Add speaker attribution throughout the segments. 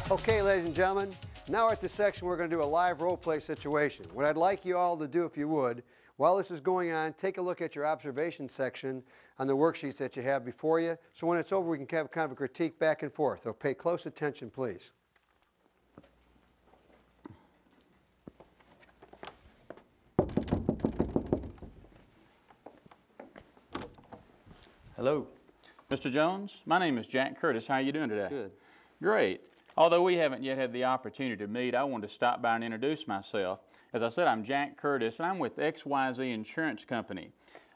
Speaker 1: Okay, ladies and gentlemen, now we're at the section we're going to do a live role play situation. What I'd like you all to do, if you would, while this is going on, take a look at your observation section on the worksheets that you have before you. So when it's over, we can have kind of a critique back and forth. So pay close attention, please.
Speaker 2: Hello.
Speaker 3: Mr. Jones, my name is Jack Curtis. How are you doing today?
Speaker 2: Good.
Speaker 3: Great. Although we haven't yet had the opportunity to meet, I wanted to stop by and introduce myself. As I said, I'm Jack Curtis, and I'm with XYZ Insurance Company.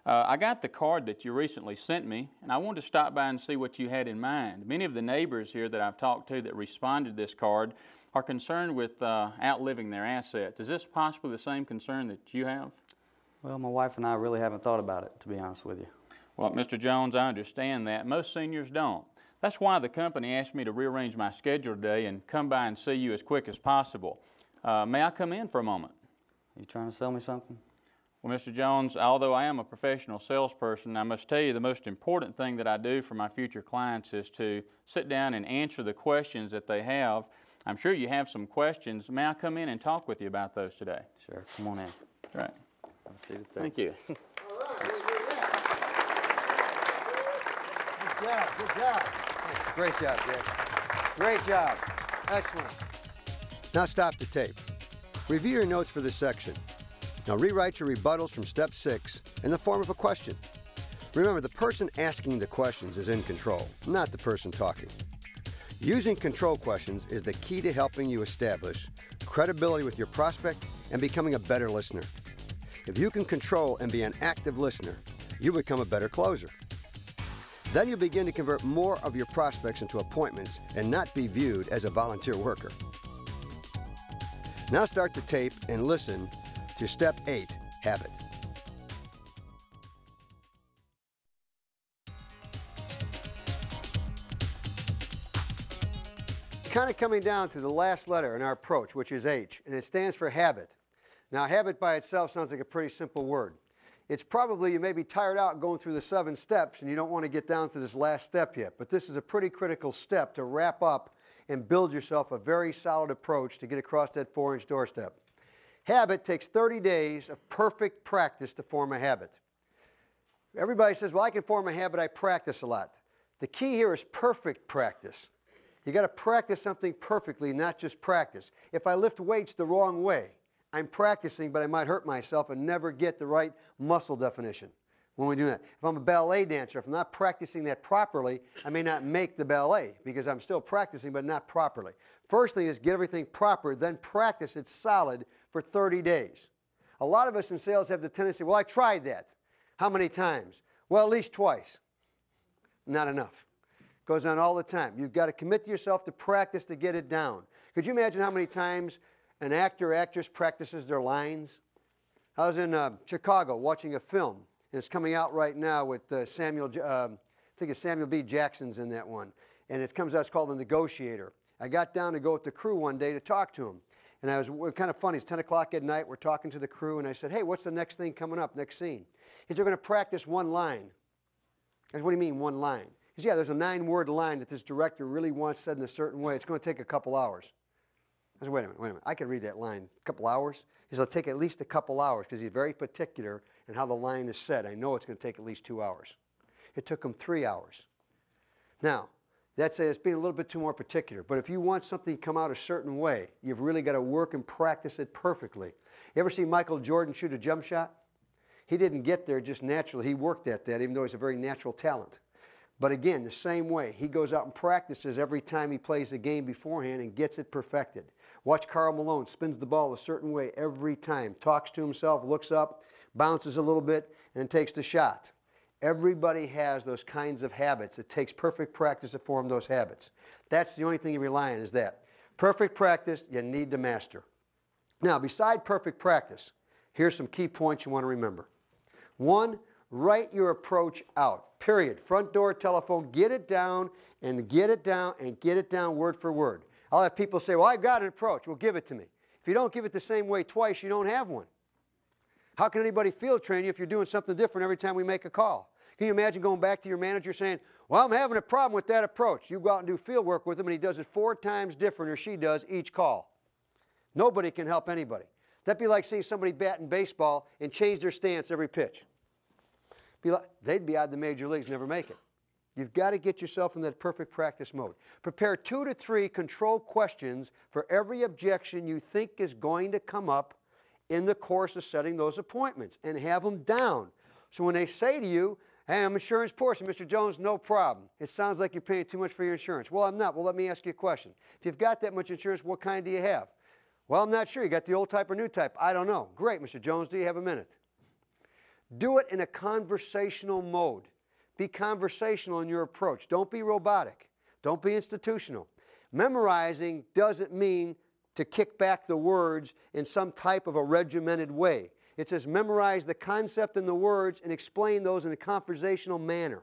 Speaker 3: I got the card that you recently sent me, and I wanted to stop by and see what you had in mind. Many of the neighbors here that I've talked to that responded to this card are concerned with outliving their assets. Is this possibly the same concern that you have?
Speaker 2: Well, my wife and I really haven't thought about it, to be honest with you.
Speaker 3: Well, Mr. Jones, I understand that. Most seniors don't. That's why the company asked me to rearrange my schedule today and come by and see you as quick as possible. May I come in for a moment?
Speaker 2: You trying to sell me something?
Speaker 3: Well, Mr. Jones, although I am a professional salesperson, I must tell you the most important thing that I do for my future clients is to sit down and answer the questions that they have. I'm sure you have some questions. May I come in and talk with you about those today?
Speaker 2: Sure. Come on in.
Speaker 3: All right.
Speaker 2: Have a seat up there.
Speaker 3: Thank you.
Speaker 1: Good job, good job. Great job, Jack. Great job. Excellent. Now stop the tape. Review your notes for this section. Now rewrite your rebuttals from step 6 in the form of a question. Remember, the person asking the questions is in control, not the person talking. Using control questions is the key to helping you establish credibility with your prospect and becoming a better listener. If you can control and be an active listener, you become a better closer. Then you'll begin to convert more of your prospects into appointments and not be viewed as a volunteer worker. Now start the tape and listen to step 8, habit. Kind of coming down to the last letter in our approach, which is H, and it stands for habit. Now, habit by itself sounds like a pretty simple word. It's probably, you may be tired out going through the 7 steps and you don't want to get down to this last step yet, but this is a pretty critical step to wrap up and build yourself a very solid approach to get across that 4-inch doorstep. Habit takes 30 days of perfect practice to form a habit. Everybody says, well, I can form a habit, I practice a lot. The key here is perfect practice. You got to practice something perfectly, not just practice. If I lift weights the wrong way, I'm practicing, but I might hurt myself and never get the right muscle definition when we do that. If I'm a ballet dancer, if I'm not practicing that properly, I may not make the ballet because I'm still practicing, but not properly. First thing is get everything proper, then practice it solid for 30 days. A lot of us in sales have the tendency, well, I tried that. How many times? Well, at least twice. Not enough. Goes on all the time. You've got to commit to yourself to practice to get it down. Could you imagine how many times an actor or actress practices their lines? I was in Chicago watching a film, and it's coming out right now with I think it's Samuel B. Jackson's in that one. And it comes out, it's called The Negotiator. I got down to go with the crew one day to talk to him. And I was kind of funny. It's 10 o'clock at night. We're talking to the crew, and I said, hey, what's the next thing coming up, next scene? He said, we're going to practice one line. I said, what do you mean, one line? He said, yeah, there's a 9-word line that this director really wants said in a certain way. It's going to take a couple hours. I said, wait a minute, I could read that line a couple hours. He said, it'll take at least a couple hours because he's very particular in how the line is said. I know it's going to take at least 2 hours. It took him 3 hours. Now, that's it's being a little bit too more particular. But if you want something to come out a certain way, you've really got to work and practice it perfectly. You ever see Michael Jordan shoot a jump shot? He didn't get there just naturally. He worked at that, even though he's a very natural talent. But again, the same way. He goes out and practices every time he plays the game beforehand and gets it perfected. Watch Karl Malone, spins the ball a certain way every time, talks to himself, looks up, bounces a little bit, and takes the shot. Everybody has those kinds of habits. It takes perfect practice to form those habits. That's the only thing you rely on is that. Perfect practice you need to master. Now, beside perfect practice, here's some key points you want to remember. 1, write your approach out, period. Front door, telephone, get it down and get it down and get it down word for word. I'll have people say, well, I've got an approach. Well, give it to me. If you don't give it the same way twice, you don't have one. How can anybody field train you if you're doing something different every time we make a call? Can you imagine going back to your manager saying, well, I'm having a problem with that approach. You go out and do field work with him and he does it 4 times different, or she does, each call. Nobody can help anybody. That'd be like seeing somebody batting baseball and change their stance every pitch. They'd be out of the major leagues, never make it. You've got to get yourself in that perfect practice mode. Prepare 2 to 3 control questions for every objection you think is going to come up in the course of setting those appointments, and have them down. So when they say to you, hey, I'm insurance person, Mr. Jones, no problem. It sounds like you're paying too much for your insurance. Well, I'm not. Well, let me ask you a question. If you've got that much insurance, what kind do you have? Well, I'm not sure. You got the old type or new type? I don't know. Great, Mr. Jones, do you have a minute? Do it in a conversational mode. Be conversational in your approach. Don't be robotic. Don't be institutional. Memorizing doesn't mean to kick back the words in some type of a regimented way. It says memorize the concept and the words and explain those in a conversational manner.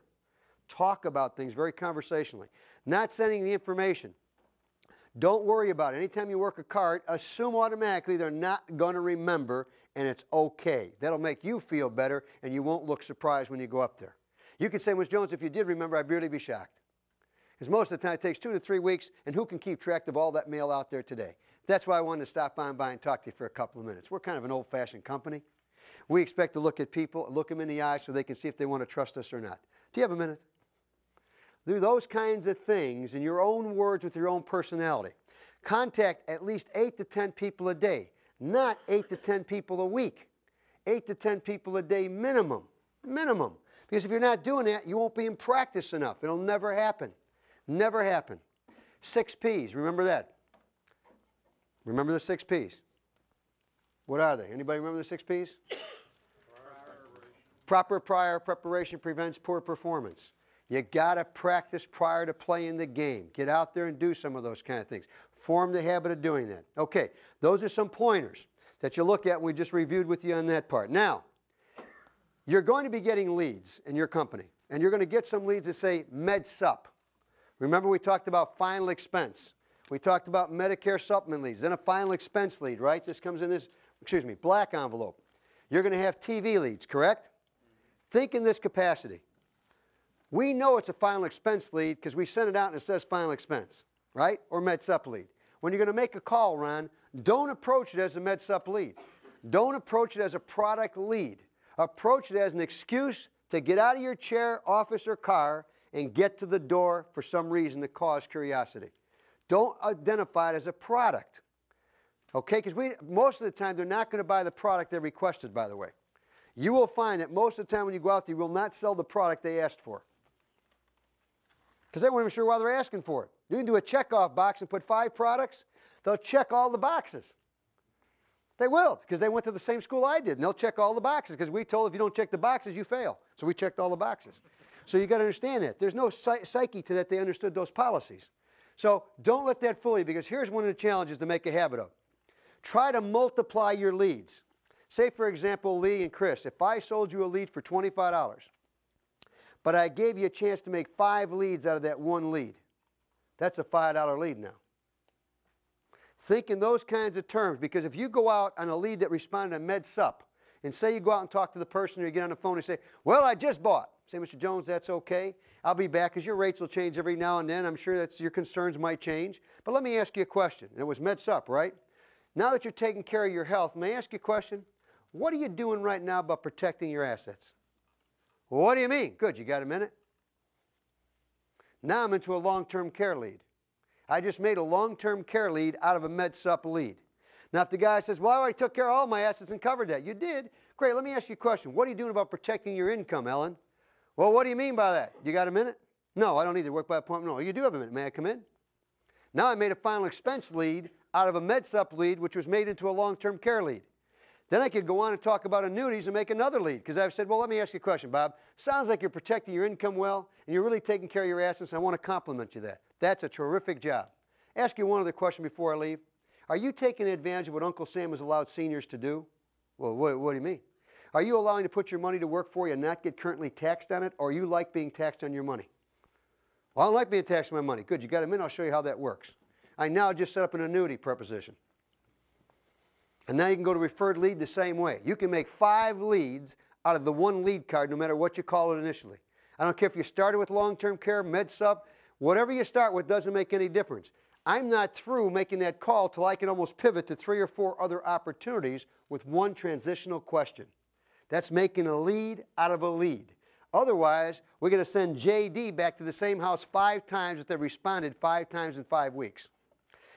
Speaker 1: Talk about things very conversationally. Not sending the information. Don't worry about it. Anytime you work a card, assume automatically they're not going to remember, and it's okay. That'll make you feel better, and you won't look surprised when you go up there. You could say, Ms. Jones, if you did remember, I'd really be shocked. Because most of the time it takes 2 to 3 weeks, and who can keep track of all that mail out there today? That's why I wanted to stop on by and talk to you for a couple of minutes. We're kind of an old-fashioned company. We expect to look at people, look them in the eye so they can see if they want to trust us or not. Do you have a minute? Do those kinds of things in your own words with your own personality. Contact at least 8 to 10 people a day, not 8 to 10 people a week. 8 to 10 people a day minimum. Minimum. Because if you're not doing that, you won't be in practice enough. It'll never happen. Never happen. 6 P's. Remember that. Remember the 6 P's. What are they? Anybody remember the 6 P's? Proper prior preparation prevents poor performance. You got to practice prior to playing the game. Get out there and do some of those kind of things. Form the habit of doing that. Okay, those are some pointers that you look at and we just reviewed with you on that part. Now, you're going to be getting leads in your company, and you're going to get some leads that say MedSup. Remember we talked about final expense. We talked about Medicare supplement leads, then a final expense lead, right? This comes in this, black envelope. You're going to have TV leads, correct? Think in this capacity. We know it's a final expense lead because we send it out and it says final expense, right? Or MedSup lead. When you're going to make a call, Ron, don't approach it as a MedSup lead. Don't approach it as a product lead. Approach it as an excuse to get out of your chair, office, or car and get to the door for some reason to cause curiosity. Don't identify it as a product, okay? Because most of the time, they're not going to buy the product they requested, by the way. You will find that most of the time when you go out there, you will not sell the product they asked for. Because they weren't even sure why they're asking for it. You can do a checkoff box and put 5 products. They'll check all the boxes. They will, because they went to the same school I did, and they'll check all the boxes, because we told if you don't check the boxes, you fail. So we checked all the boxes. So you got to understand that. There's no psyche to that they understood those policies. So don't let that fool you, because here's one of the challenges to make a habit of. Try to multiply your leads. Say, for example, Lee and Chris, if I sold you a lead for $25, but I gave you a chance to make 5 leads out of that 1 lead, that's a $5 lead now. Think in those kinds of terms, because if you go out on a lead that responded to MedSup, and say you go out and talk to the person, or you get on the phone and say, well, I just bought. Say, Mr. Jones, that's okay. I'll be back, because your rates will change every now and then. I'm sure that your concerns might change. But let me ask you a question. And it was MedSup, right? Now that you're taking care of your health, may I ask you a question? What are you doing right now about protecting your assets? Well, what do you mean? Good, you got a minute? Now I'm into a long-term care lead. I just made a long-term care lead out of a MedSup lead. Now, if the guy says, well, I already took care of all my assets and covered that. You did? Great, let me ask you a question. What are you doing about protecting your income, Ellen? Well, what do you mean by that? You got a minute? No, I don't need to work by appointment. No, you do have a minute. May I come in? Now I made a final expense lead out of a MedSup lead, which was made into a long-term care lead. Then I could go on and talk about annuities and make another lead, because I've said, well, let me ask you a question, Bob. Sounds like you're protecting your income well, and you're really taking care of your assets, and I want to compliment you that. That's a terrific job. Ask you one other question before I leave. Are you taking advantage of what Uncle Sam has allowed seniors to do? Well, what do you mean? Are you allowing to put your money to work for you and not get currently taxed on it, or you like being taxed on your money? Well, I don't like being taxed on my money. Good, you got a minute? I'll show you how that works. I now just set up an annuity proposition. And now you can go to referred lead the same way. You can make 5 leads out of the 1 lead card, no matter what you call it initially. I don't care if you started with long-term care, med-sub, whatever you start with doesn't make any difference. I'm not through making that call till I can almost pivot to 3 or 4 other opportunities with one transitional question. That's making a lead out of a lead. Otherwise, we're going to send JD back to the same house 5 times if they've responded 5 times in 5 weeks.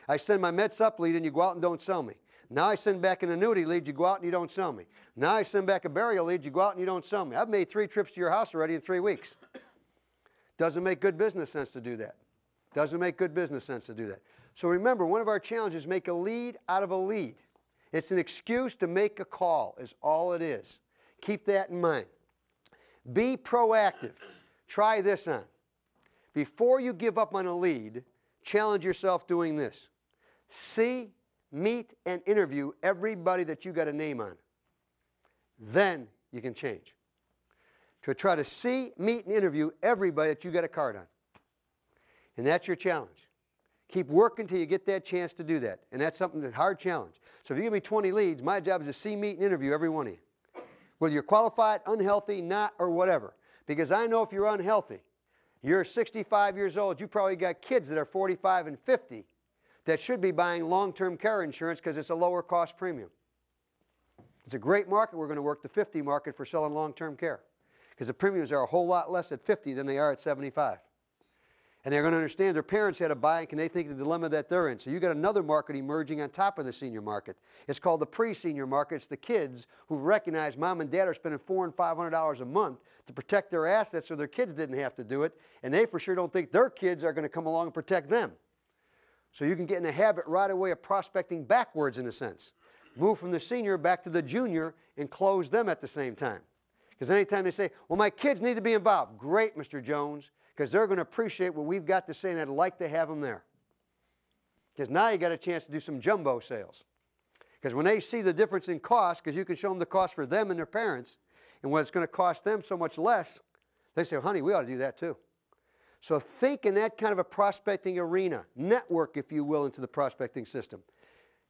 Speaker 1: I send my med-sup lead and you go out and don't sell me. Now I send back an annuity lead, you go out and you don't sell me. Now I send back a burial lead, you go out and you don't sell me. I've made 3 trips to your house already in 3 weeks. Doesn't make good business sense to do that. Doesn't make good business sense to do that. So remember, one of our challenges is make a lead out of a lead. It's an excuse to make a call is all it is. Keep that in mind. Be proactive. Try this on. Before you give up on a lead, challenge yourself doing this. See, meet, and interview everybody that you got a name on. Then you can change. To try to see, meet, and interview everybody that you got a card on. And that's your challenge. Keep working till you get that chance to do that. And that's something that's a hard challenge. So if you give me 20 leads, my job is to see, meet, and interview every one of you. Whether you're qualified, unhealthy, not, or whatever. Because I know if you're unhealthy, you're 65 years old, you probably got kids that are 45 and 50 that should be buying long-term care insurance because it's a lower cost premium. It's a great market. We're going to work the 50 market for selling long-term care because the premiums are a whole lot less at 50 than they are at 75. And they're going to understand their parents had to buy it, and they think the dilemma that they're in. So you've got another market emerging on top of the senior market. It's called the pre-senior market. It's the kids who recognize mom and dad are spending $400 and $500 a month to protect their assets so their kids didn't have to do it, and they for sure don't think their kids are going to come along and protect them. So you can get in a habit right away of prospecting backwards in a sense. Move from the senior back to the junior and close them at the same time. Because anytime they say, well, my kids need to be involved. Great, Mr. Jones. Because they're going to appreciate what we've got to say, and I'd like to have them there. Because now you got a chance to do some jumbo sales. Because when they see the difference in cost, because you can show them the cost for them and their parents, and what it's going to cost them so much less, they say, honey, we ought to do that too. So think in that kind of a prospecting arena, network, if you will, into the prospecting system.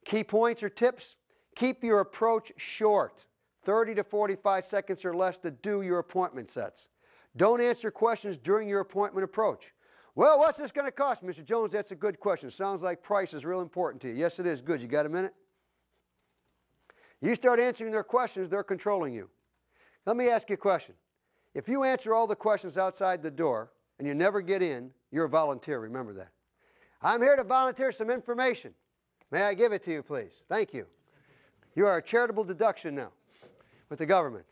Speaker 1: Key points or tips, keep your approach short, 30 to 45 seconds or less to do your appointment sets. Don't answer questions during your appointment approach. Well, what's this going to cost? Mr. Jones, that's a good question. Sounds like price is real important to you. Yes, it is. Good. You got a minute? You start answering their questions, they're controlling you. Let me ask you a question. If you answer all the questions outside the door and you never get in, you're a volunteer. Remember that. I'm here to volunteer some information. May I give it to you, please? Thank you. You are a charitable deduction now with the government.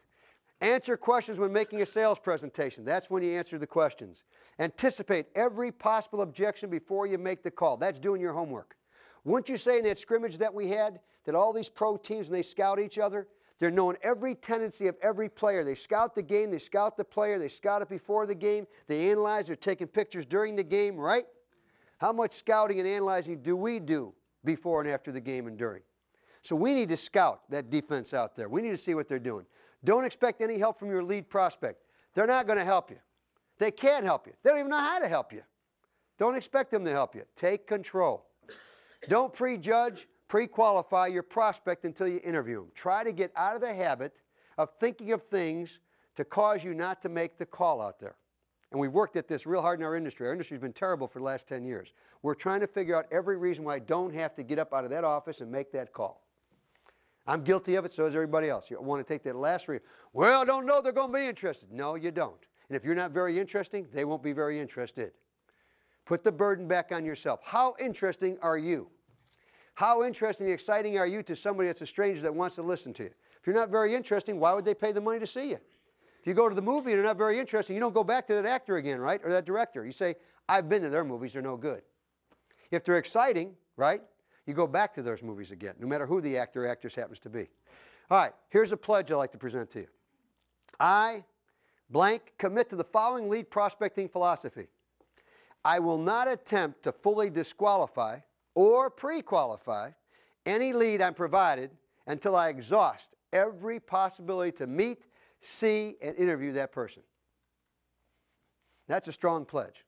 Speaker 1: Answer questions when making a sales presentation. That's when you answer the questions. Anticipate every possible objection before you make the call. That's doing your homework. Wouldn't you say in that scrimmage that we had that all these pro teams, when they scout each other, they're knowing every tendency of every player. They scout the game, they scout the player, they scout it before the game, they analyze, they're taking pictures during the game, right? How much scouting and analyzing do we do before and after the game and during? So we need to scout that defense out there. We need to see what they're doing. Don't expect any help from your lead prospect. They're not going to help you. They can't help you. They don't even know how to help you. Don't expect them to help you. Take control. Don't prejudge, pre-qualify your prospect until you interview them. Try to get out of the habit of thinking of things to cause you not to make the call out there. And we've worked at this real hard in our industry. Our industry's been terrible for the last 10 years. We're trying to figure out every reason why I don't have to get up out of that office and make that call. I'm guilty of it, so is everybody else. You want to take that last reason. Well, I don't know they're going to be interested. No, you don't. And if you're not very interesting, they won't be very interested. Put the burden back on yourself. How interesting are you? How interesting and exciting are you to somebody that's a stranger that wants to listen to you? If you're not very interesting, why would they pay the money to see you? If you go to the movie and you're not very interesting, you don't go back to that actor again, right? Or that director. You say, I've been to their movies, they're no good. If they're exciting, right? You go back to those movies again, no matter who the actor or actress happens to be. All right, here's a pledge I'd like to present to you. I, blank, commit to the following lead prospecting philosophy. I will not attempt to fully disqualify or pre-qualify any lead I'm provided until I exhaust every possibility to meet, see, and interview that person. That's a strong pledge.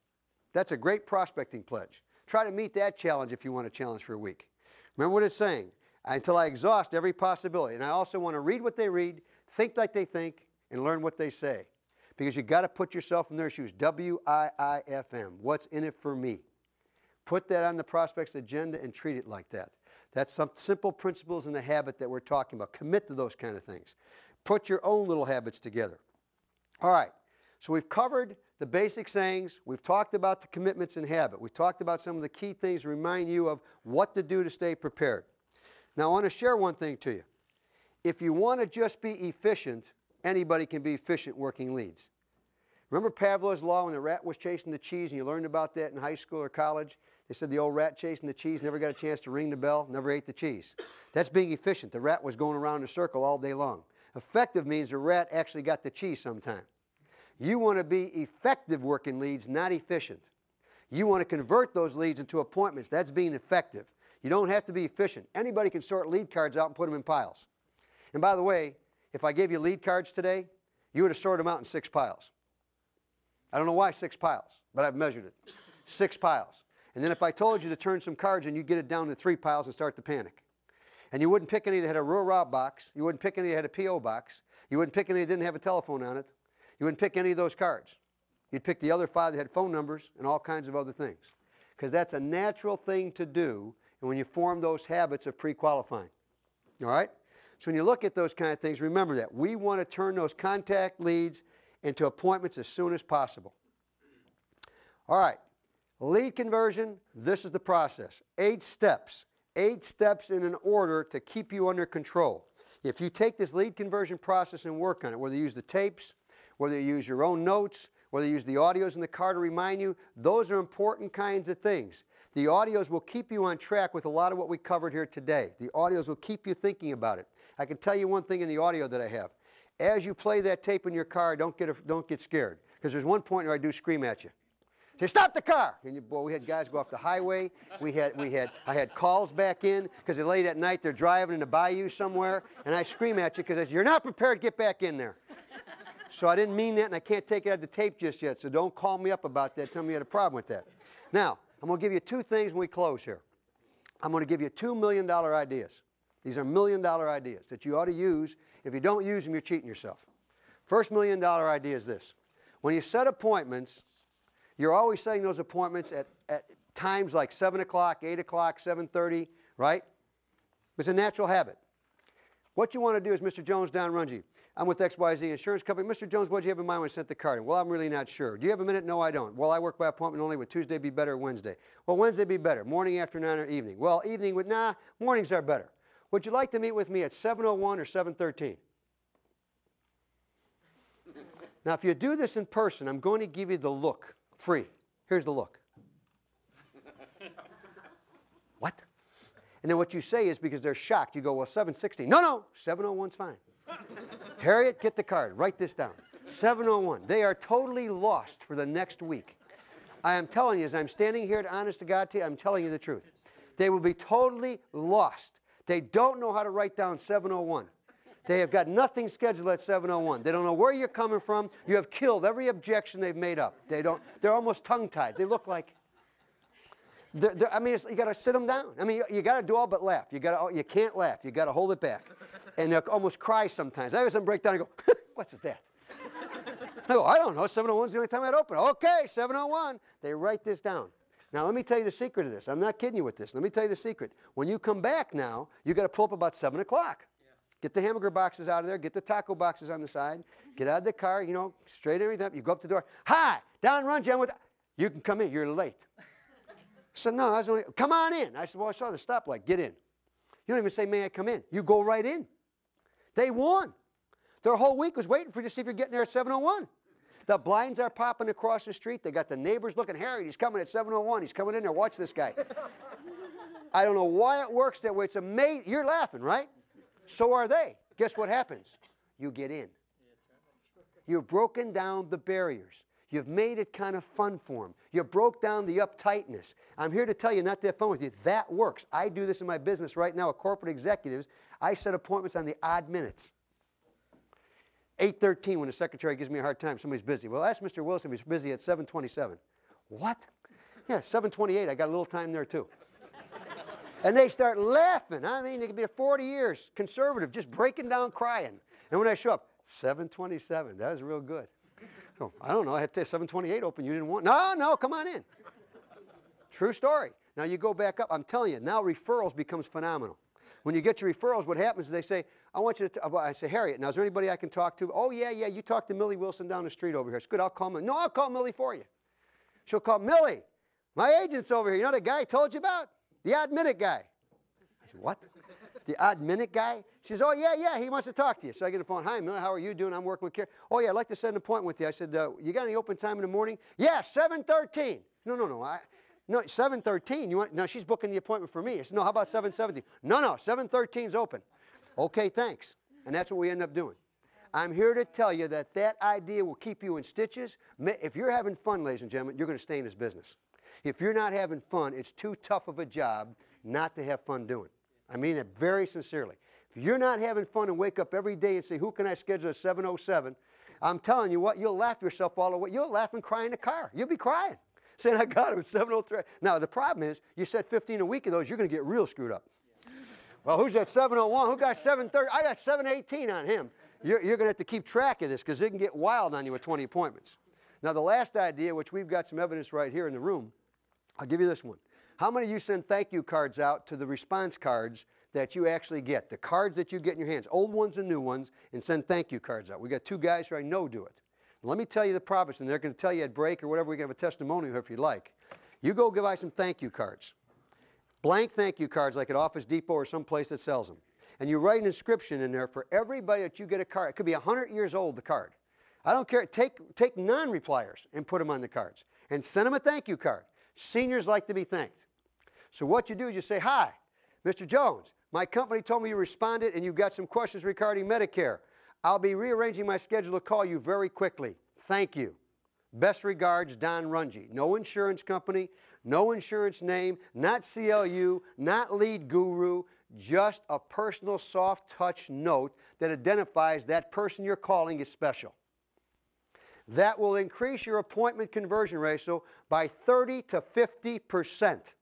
Speaker 1: That's a great prospecting pledge. Try to meet that challenge if you want a challenge for a week. Remember what it's saying, until I exhaust every possibility. And I also want to read what they read, think like they think, and learn what they say. because you got to put yourself in their shoes. WIIFM. What's in it for me? Put that on the prospect's agenda and treat it like that. That's some simple principles in the habit that we're talking about. Commit to those kind of things. Put your own little habits together. All right, so we've covered the basic sayings. We've talked about the commitments and habit. We've talked about some of the key things to remind you of what to do to stay prepared. Now, I want to share one thing to you. If you want to just be efficient, anybody can be efficient working leads. Remember Pavlov's law when the rat was chasing the cheese, and you learned about that in high school or college? They said the old rat chasing the cheese never got a chance to ring the bell, never ate the cheese. That's being efficient. The rat was going around in a circle all day long. Effective means the rat actually got the cheese sometime. You want to be effective working leads, not efficient. You want to convert those leads into appointments. That's being effective. You don't have to be efficient. Anybody can sort lead cards out and put them in piles. And by the way, if I gave you lead cards today, you would have sorted them out in 6 piles. I don't know why 6 piles, but I've measured it. 6 piles. And then if I told you to turn some cards and you'd get it down to 3 piles and start to panic. And you wouldn't pick any that had a rural route box. You wouldn't pick any that had a P.O. box. You wouldn't pick any that didn't have a telephone on it. You wouldn't pick any of those cards. You'd pick the other 5 that had phone numbers and all kinds of other things. Because that's a natural thing to do when you form those habits of pre-qualifying. All right? So when you look at those kind of things, remember that. We want to turn those contact leads into appointments as soon as possible. All right. Lead conversion, this is the process. 8 steps. 8 steps in an order to keep you under control. If you take this lead conversion process and work on it, whether you use the tapes, whether you use your own notes, whether you use the audios in the car to remind you, those are important kinds of things. The audios will keep you on track with a lot of what we covered here today. The audios will keep you thinking about it. I can tell you one thing in the audio that I have. As you play that tape in your car, don't get scared. Because there's one point where I do scream at you. Say, stop the car! And boy, we had guys go off the highway. I had calls back in because they're late at night. They're driving in the bayou somewhere, and I scream at you because you're not prepared. Get back in there. So I didn't mean that, and I can't take it out of the tape just yet. So don't call me up about that. Tell me you had a problem with that. Now, I'm going to give you 2 things when we close here. I'm going to give you $2 million ideas. These are $1 million ideas that you ought to use. If you don't use them, you're cheating yourself. First $1 million idea is this. When you set appointments, you're always setting those appointments at times like 7 o'clock, 8 o'clock, 7:30, right? It's a natural habit. What you want to do is, Mr. Jones, Don Runge, I'm with XYZ Insurance Company. Mr. Jones, what did you have in mind when I sent the card in? Well, I'm really not sure. Do you have a minute? No, I don't. Well, I work by appointment only. Would Tuesday be better or Wednesday? Well, Wednesday be better. Morning, afternoon, or evening? Well, evening would, mornings are better. Would you like to meet with me at 7:01 or 7:13? Now, if you do this in person, I'm going to give you the look, free. Here's the look. What? And then what you say is, because they're shocked, you go, well, 7:16. No, 7:01's fine. Harriet, get the card. Write this down. 7:01. They are totally lost for the next week. I am telling you, as I'm standing here, honest to God, I'm telling you the truth. They will be totally lost. They don't know how to write down 7:01. They have got nothing scheduled at 7:01. They don't know where you're coming from. You have killed every objection they've made up. They're almost tongue-tied. They look like, I mean, you got to sit them down. I mean, you got to do all but laugh. You can't laugh. You got to hold it back. And they'll almost cry sometimes. I have some breakdown and go, what's that? I go, I don't know. 7:01's the only time I'd open. Okay, 7:01. They write this down. Now, let me tell you the secret of this. I'm not kidding you with this. Let me tell you the secret. When you come back now, you got to pull up about 7 o'clock. Get the hamburger boxes out of there. Get the taco boxes on the side. Get out of the car, straight everything up. You go up to the door. Hi, Don Runge. You can come in. You're late. I said, no, I was only, come on in. I said, well, I saw the stoplight. Get in. You don't even say, may I come in? You go right in. They won. Their whole week was waiting for you to see if you're getting there at 7:01. The blinds are popping across the street. They got the neighbors looking. Harry, he's coming at 7:01. He's coming in there. Watch this guy. I don't know why it works that way. It's amazing. You're laughing, right? So are they. Guess what happens? You get in. You've broken down the barriers. You've made it kind of fun for them. You broke down the uptightness. I'm here to tell you, not to have fun with you. That works. I do this in my business right now with corporate executives. I set appointments on the odd minutes. 8:13 when the secretary gives me a hard time. Somebody's busy. Well, ask Mr. Wilson if he's busy at 7:27. What? Yeah, 7:28. I got a little time there too. And they start laughing. I mean, they could be 40 years, conservative, just breaking down crying. And when I show up, 7:27. That was real good. Oh, I don't know. I had 728 open. You didn't want. No, no, come on in. True story. Now you go back up. I'm telling you, now referrals becomes phenomenal. When you get your referrals, what happens is they say, I want you to, I say, Harriet, now is there anybody I can talk to? Oh, yeah, you talk to Millie Wilson down the street over here. It's good, I'll call Millie. No, I'll call Millie for you. She'll call, Millie, my agent's over here. You know the guy I told you about? The odd minute guy. I said, what? The odd minute guy? She says, oh, yeah, he wants to talk to you. So I get the phone, hi, Millie, how are you doing? I'm working with Carrie. Oh, yeah, I'd like to set an appointment with you. I said, you got any open time in the morning? Yeah, 7:13. No, 7:13. You want? No, she's booking the appointment for me. I said, no, how about 7:17? No, 7:13's open. Okay, thanks. And that's what we end up doing. I'm here to tell you that that idea will keep you in stitches. If you're having fun, ladies and gentlemen, you're going to stay in this business. If you're not having fun, it's too tough of a job not to have fun doing. I mean it very sincerely. If you're not having fun and wake up every day and say, who can I schedule at 7:07? I'm telling you what, you'll laugh yourself all the way. You'll laugh and cry in the car. You'll be crying. Saying, I got it at 7:03. Now, the problem is, you said 15 a week of those, you're going to get real screwed up. Well, who's at 7:01? Who got 7:30? I got 7:18 on him. You're going to have to keep track of this because it can get wild on you with 20 appointments. Now, the last idea, which we've got some evidence right here in the room, I'll give you this one. How many of you send thank you cards out to the response cards that you actually get? The cards that you get in your hands, old ones and new ones, and send thank you cards out. We got 2 guys who I know do it. Let me tell you the process, and they're going to tell you at break or whatever. We can have a testimonial if you like. You go give us some thank you cards. Blank thank you cards like at Office Depot or someplace that sells them. And you write an inscription in there for everybody that you get a card. It could be 100 years old, the card. I don't care. Take non-repliers and put them on the cards. And send them a thank you card. Seniors like to be thanked. So what you do is you say, hi, Mr. Jones, my company told me you responded and you've got some questions regarding Medicare. I'll be rearranging my schedule to call you very quickly. Thank you. Best regards, Don Runge. No insurance company, no insurance name, not CLU, not lead guru, just a personal soft touch note that identifies that person you're calling is special. That will increase your appointment conversion ratio by 30 to 50%.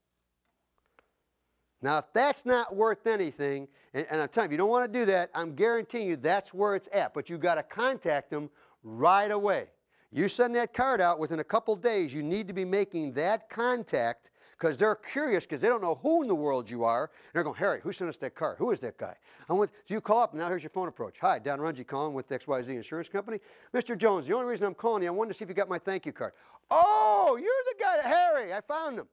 Speaker 1: Now, if that's not worth anything, and I'm telling you, if you don't want to do that, I'm guaranteeing you that's where it's at. But you've got to contact them right away. You send that card out within a couple days, you need to be making that contact because they're curious because they don't know who in the world you are. And they're going, Harry, who sent us that card? Who is that guy? So you call up, and now here's your phone approach. Hi, Don Runge calling with XYZ Insurance Company. Mr. Jones, the only reason I'm calling you, I wanted to see if you got my thank you card. Oh, you're the guy, Harry, I found him.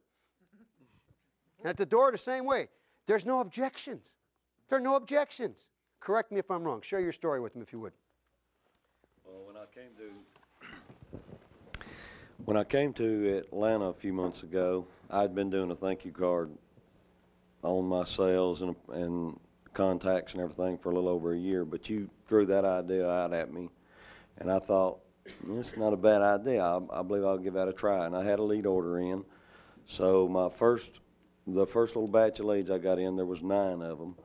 Speaker 1: And at the door, the same way. There's no objections. There are no objections. Correct me if I'm wrong. Share your story with them if you would.
Speaker 4: Well, when I came to Atlanta a few months ago, I'd been doing a thank you card on my sales and contacts and everything for a little over a year, but you threw that idea out at me, and I thought, it's not a bad idea. I believe I'll give that a try, and I had a lead order in. So the first little batch of leads I got in, there was 9 of them.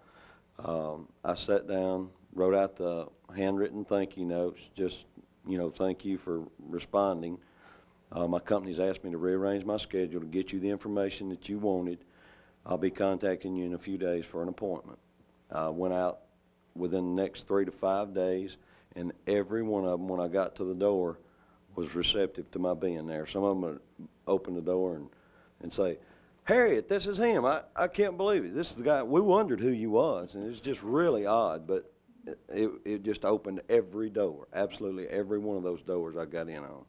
Speaker 4: I sat down, wrote out the handwritten thank you notes, just, thank you for responding. My company's asked me to rearrange my schedule to get you the information that you wanted. I'll be contacting you in a few days for an appointment. I went out within the next 3 to 5 days, and every one of them, when I got to the door, was receptive to my being there. Some of them would open the door and say, Harriet, this is him. I can't believe it. This is the guy. We wondered who you was, and it's just really odd, but it just opened every door, absolutely every one of those doors I got in on.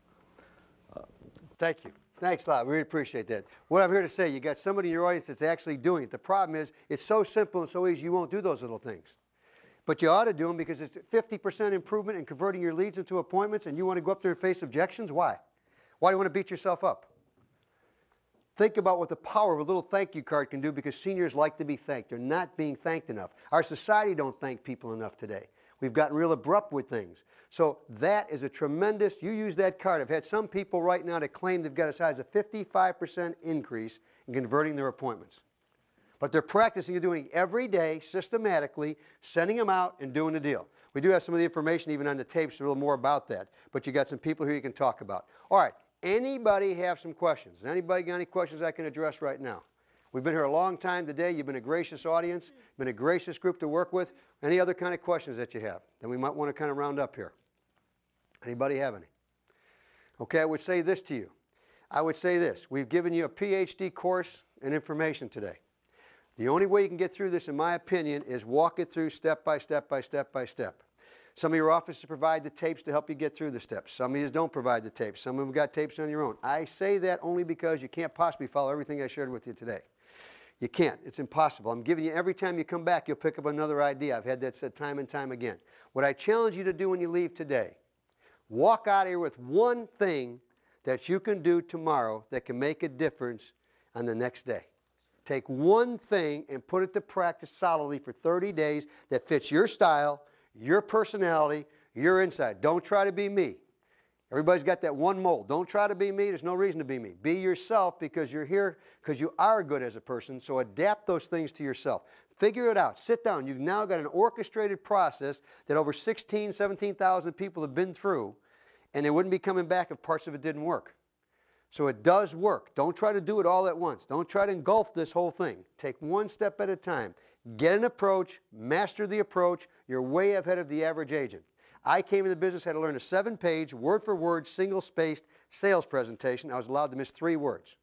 Speaker 1: Thank you. Thanks a lot. We really appreciate that. What I'm here to say, you got somebody in your audience that's actually doing it. The problem is it's so simple and so easy you won't do those little things. But you ought to do them because it's 50% improvement in converting your leads into appointments, and you want to go up there and face objections? Why? Why do you want to beat yourself up? Think about what the power of a little thank you card can do because seniors like to be thanked. They're not being thanked enough. Our society don't thank people enough today. We've gotten real abrupt with things. So that is a tremendous, you use that card. I've had some people right now that claim they've got as high as a 55% increase in converting their appointments. But they're practicing doing it every day, systematically, sending them out and doing the deal. We do have some of the information even on the tapes, a little more about that. But you got some people here you can talk about. All right, anybody have some questions? Anybody got any questions I can address right now? We've been here a long time today. You've been a gracious audience, been a gracious group to work with. Any other kind of questions that you have? Then we might want to kind of round up here. Anybody have any? Okay, I would say this to you. I would say this. We've given you a PhD course in information today. The only way you can get through this, in my opinion, is walk it through step by step by step by step. Some of your offices provide the tapes to help you get through the steps. Some of you don't provide the tapes. Some of them got tapes on your own. I say that only because you can't possibly follow everything I shared with you today. You can't. It's impossible. I'm giving you, every time you come back, you'll pick up another idea. I've had that said time and time again. What I challenge you to do when you leave today, walk out of here with one thing that you can do tomorrow that can make a difference on the next day. Take one thing and put it to practice solidly for 30 days that fits your style, your personality, your insight. Don't try to be me. Everybody's got that one mold. Don't try to be me. There's no reason to be me. Be yourself because you're here because you are good as a person, so adapt those things to yourself. Figure it out. Sit down. You've now got an orchestrated process that over 16,000, 17,000 people have been through, and they wouldn't be coming back if parts of it didn't work. So it does work. Don't try to do it all at once. Don't try to engulf this whole thing. Take one step at a time. Get an approach, master the approach. You're way ahead of the average agent. I came in the business, had to learn a 7-page, word-for-word, single-spaced sales presentation. I was allowed to miss 3 words.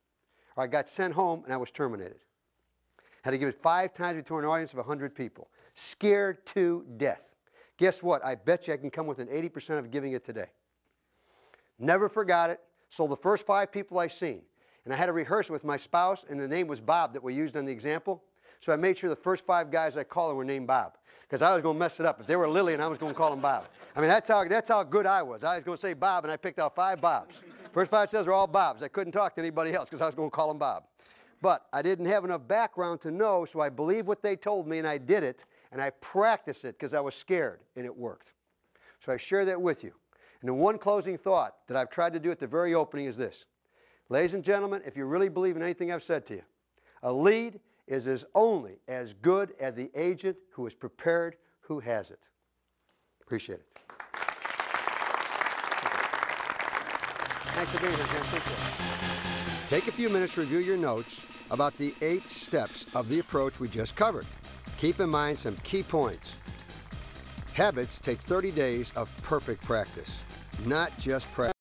Speaker 1: Or I got sent home and I was terminated. Had to give it 5 times before an audience of 100 people. Scared to death. Guess what? I bet you I can come within 80% of giving it today. Never forgot it. Sold the first 5 people I seen. And I had to rehearse it with my spouse, and the name was Bob that we used on the example. So I made sure the first 5 guys I called were named Bob, because I was going to mess it up. If they were Lillian, I was going to call them Bob. I mean, that's how good I was. I was going to say Bob, and I picked out 5 Bobs. First 5 sales were all Bobs. I couldn't talk to anybody else because I was going to call them Bob. But I didn't have enough background to know, so I believed what they told me, and I did it, and I practiced it because I was scared, and it worked. So I share that with you. And the one closing thought that I've tried to do at the very opening is this. Ladies and gentlemen, if you really believe in anything I've said to you, a lead is only as good as the agent who is prepared, who has it. Appreciate it. Thanks for being here, Jen. Thank you. Take a few minutes to review your notes about the 8 steps of the approach we just covered. Keep in mind some key points. Habits take 30 days of perfect practice, not just practice.